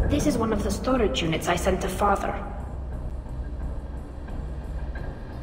This is one of the storage units I sent to Father.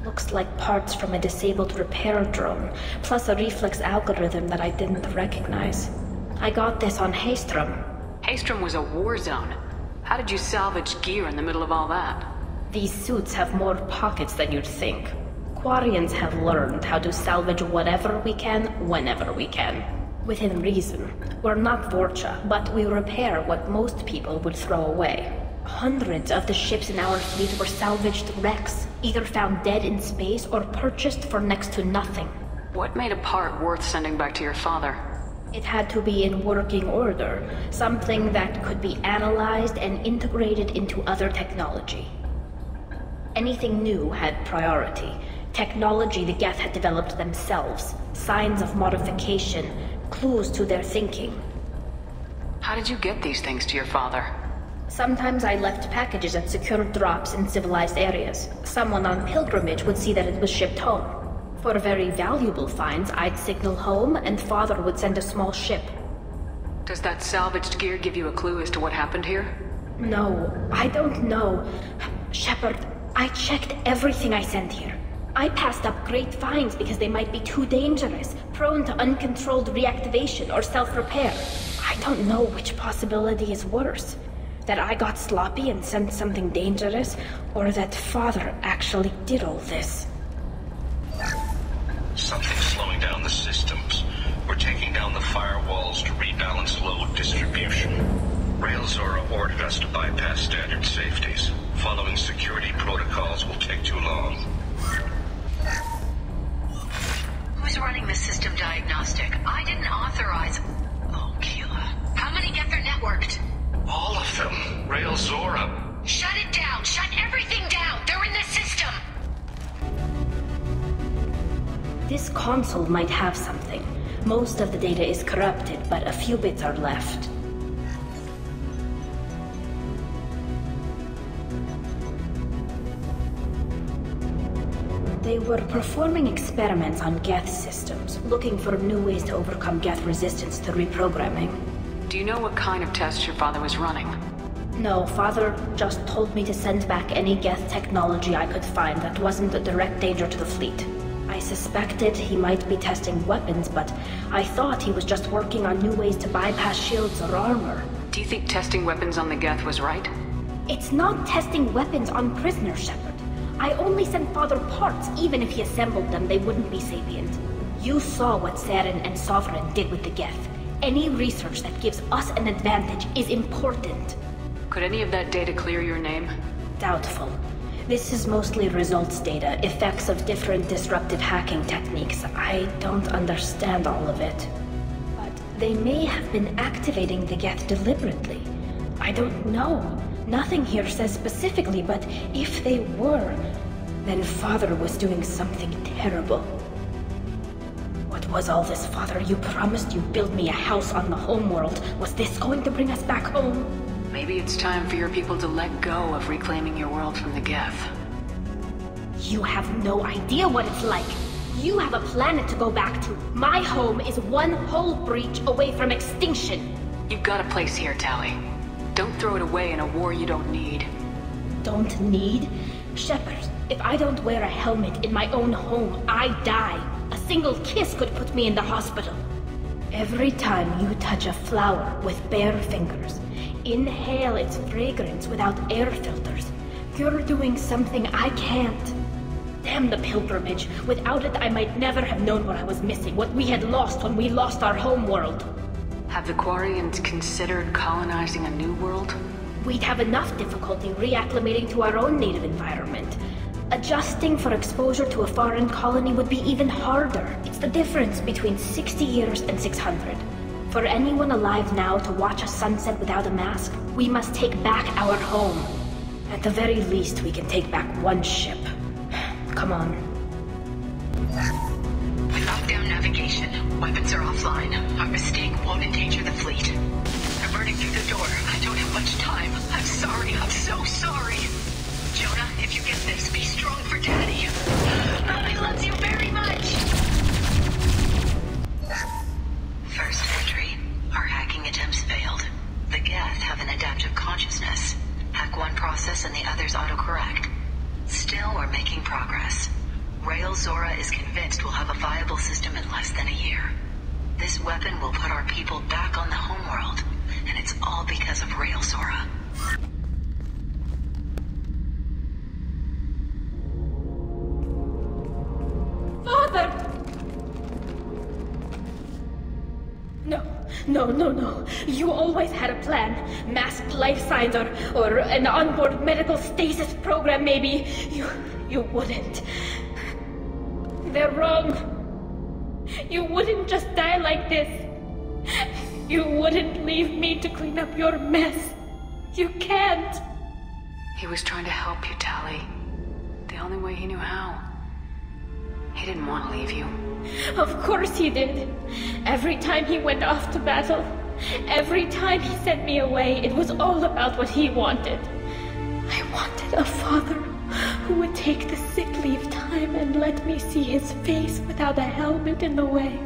Looks like parts from a disabled repair drone, plus a reflex algorithm that I didn't recognize. I got this on Haestrom. Haestrom was a war zone. How did you salvage gear in the middle of all that? These suits have more pockets than you'd think. Quarians have learned how to salvage whatever we can, whenever we can. Within reason. We're not Vorcha, but we repair what most people would throw away. Hundreds of the ships in our fleet were salvaged wrecks, either found dead in space or purchased for next to nothing. What made a part worth sending back to your father? It had to be in working order, something that could be analyzed and integrated into other technology. Anything new had priority. Technology the Geth had developed themselves, signs of modification, clues to their thinking. How did you get these things to your father? Sometimes I left packages at secured drops in civilized areas. Someone on pilgrimage would see that it was shipped home. For very valuable finds, I'd signal home, and Father would send a small ship. Does that salvaged gear give you a clue as to what happened here? No, I don't know. Shepard, I checked everything I sent here. I passed up great finds because they might be too dangerous, prone to uncontrolled reactivation or self-repair. I don't know which possibility is worse. That I got sloppy and sent something dangerous, or that Father actually did all this. Something's slowing down the systems. We're taking down the firewalls to rebalance load distribution. rael'zorah ordered us to bypass standard safeties. Following security protocols will take too long. Who's running the system diagnostic? I didn't authorize... Oh, Keela. How many Geth are networked? All of them. rael'zorah. Shut it down! Shut everything down! They're in the system! This console might have something. Most of the data is corrupted, but a few bits are left. They were performing experiments on Geth systems, looking for new ways to overcome Geth resistance to reprogramming. Do you know what kind of tests your father was running? No, Father just told me to send back any Geth technology I could find that wasn't a direct danger to the fleet. I suspected he might be testing weapons, but I thought he was just working on new ways to bypass shields or armor. Do you think testing weapons on the Geth was right? It's not testing weapons on prisoners, Shepard. I only sent Father parts. Even if he assembled them, they wouldn't be sapient. You saw what Saren and Sovereign did with the Geth. Any research that gives us an advantage is important. Could any of that data clear your name? Doubtful. This is mostly results data, effects of different disruptive hacking techniques. I don't understand all of it. But they may have been activating the Geth deliberately. I don't know. Nothing here says specifically, but if they were, then Father was doing something terrible. What was all this, Father? You promised you'd build me a house on the homeworld. Was this going to bring us back home? Maybe it's time for your people to let go of reclaiming your world from the Geth. You have no idea what it's like. You have a planet to go back to. My home is one hull breach away from extinction. You've got a place here, Tali. Don't throw it away in a war you don't need. Don't need? Shepard, if I don't wear a helmet in my own home, I die. A single kiss could put me in the hospital. Every time you touch a flower with bare fingers, inhale its fragrance without air filters, you're doing something I can't. Damn the pilgrimage. Without it, I might never have known what I was missing, what we had lost when we lost our homeworld. Have the Quarians considered colonizing a new world? We'd have enough difficulty reacclimating to our own native environment. Adjusting for exposure to a foreign colony would be even harder. It's the difference between 60 years and 600. For anyone alive now to watch a sunset without a mask, we must take back our home. At the very least, we can take back one ship. Come on. Lockdown navigation. Weapons are offline. Our mistake won't endanger the fleet. They're burning through the door. I don't have much time. I'm sorry. I'm so sorry. Jonah, if you get this, be strong for Daddy. I love you very much. First entry. Our hacking attempts failed. The Geth have an adaptive adaptive consciousness. Hack one process and the others autocorrect. Still, we're making progress. rael'zorah is convinced we'll have a viable system in less than a year. This weapon will put our people back on the homeworld, and it's all because of rael'zorah. Father! No. You always had a plan. Masked life signs or an onboard medical stasis program, maybe. You wouldn't. They're wrong. You wouldn't just die like this. You wouldn't leave me to clean up your mess. You can't. He was trying to help you, Tali. The only way he knew how. He didn't want to leave you. Of course he did. Every time he went off to battle, every time he sent me away, it was all about what he wanted. I wanted a father who would take the sick leave time and let me see his face without a helmet in the way.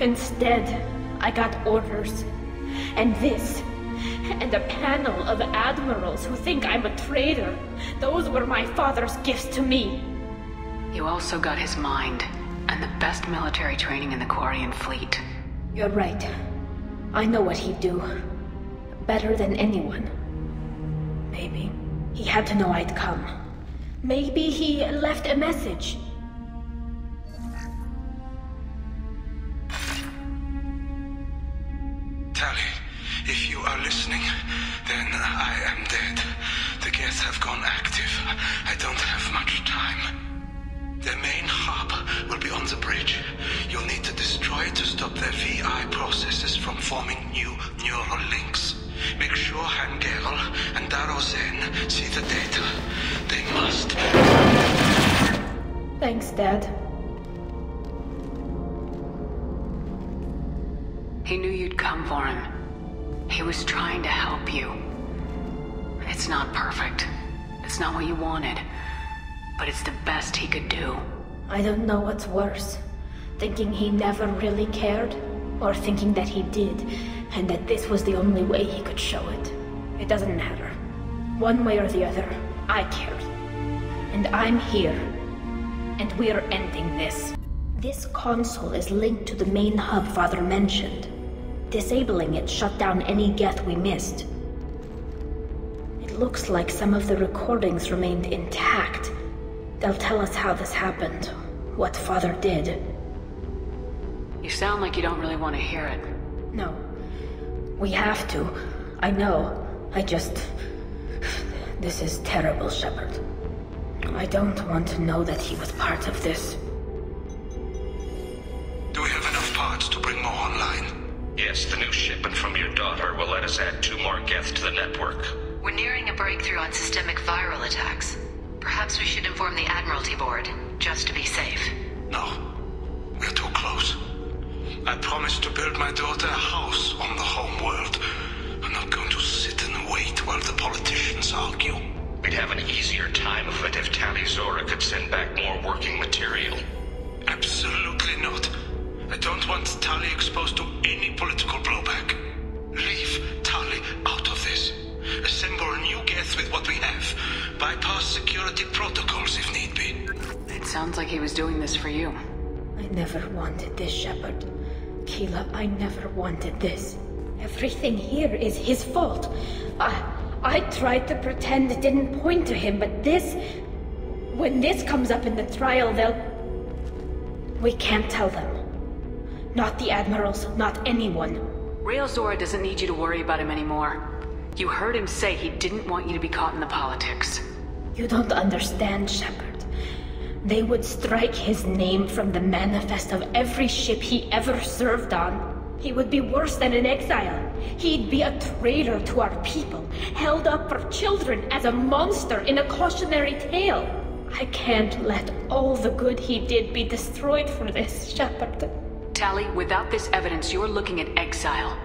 Instead, I got orders. And this. And a panel of admirals who think I'm a traitor. Those were my father's gifts to me. You also got his mind, and the best military training in the Quarian fleet. You're right. I know what he'd do. Better than anyone. Maybe he had to know I'd come. Maybe he left a message. Tali, if you are listening, then I am dead. The Geth have gone active. I don't have much time. Their main hub will be on the bridge. You'll need to destroy it to stop their VI processes from forming new neural links. Make sure Hangerel and Darozen see the data. They must. Thanks, Dad. He knew you'd come for him. He was trying to help you. It's not perfect. It's not what you wanted. But it's the best he could do. I don't know what's worse. Thinking he never really cared, or thinking that he did, and that this was the only way he could show it. It doesn't matter. One way or the other, I cared. And I'm here. And we're ending this. This console is linked to the main hub Father mentioned. Disabling it shut down any Geth we missed. It looks like some of the recordings remained intact. They'll tell us how this happened, what Father did. You sound like you don't really want to hear it. No. We have to. I know. This is terrible, Shepard. I don't want to know that he was part of this. Do we have enough parts to bring more online? Yes, the new shipment from your daughter will let us add 2 more Geth to the network. We're nearing a breakthrough on systemic viral attacks. Perhaps we should inform the Admiralty Board, just to be safe. No. We're too close. I promised to build my daughter a house on the home world. I'm not going to sit and wait while the politicians argue. We'd have an easier time of it if rael'zorah could send back more working material. Absolutely not. I don't want Tali exposed to any political blowback. Leave Tali out of this. Assemble a new Geth with what we have. Bypass security protocols if need be. It sounds like he was doing this for you. I never wanted this, Shepard. Keela, I never wanted this. Everything here is his fault. I tried to pretend it didn't point to him, but this... When this comes up in the trial, we can't tell them. Not the Admirals, not anyone. rael'zorah doesn't need you to worry about him anymore. You heard him say he didn't want you to be caught in the politics. You don't understand, Shepard. They would strike his name from the manifest of every ship he ever served on. He would be worse than an exile. He'd be a traitor to our people, held up for children as a monster in a cautionary tale. I can't let all the good he did be destroyed for this, Shepard. Tali, without this evidence, you're looking at exile.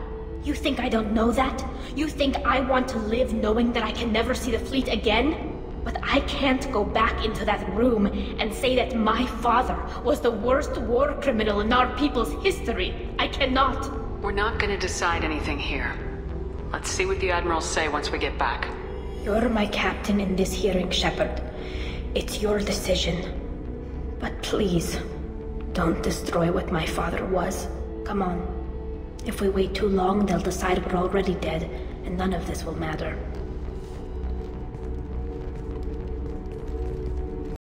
You think I don't know that? You think I want to live knowing that I can never see the fleet again? But I can't go back into that room and say that my father was the worst war criminal in our people's history. I cannot. We're not gonna decide anything here. Let's see what the Admirals say once we get back. You're my captain in this hearing, Shepard. It's your decision. But please, don't destroy what my father was. Come on. If we wait too long, they'll decide we're already dead, and none of this will matter.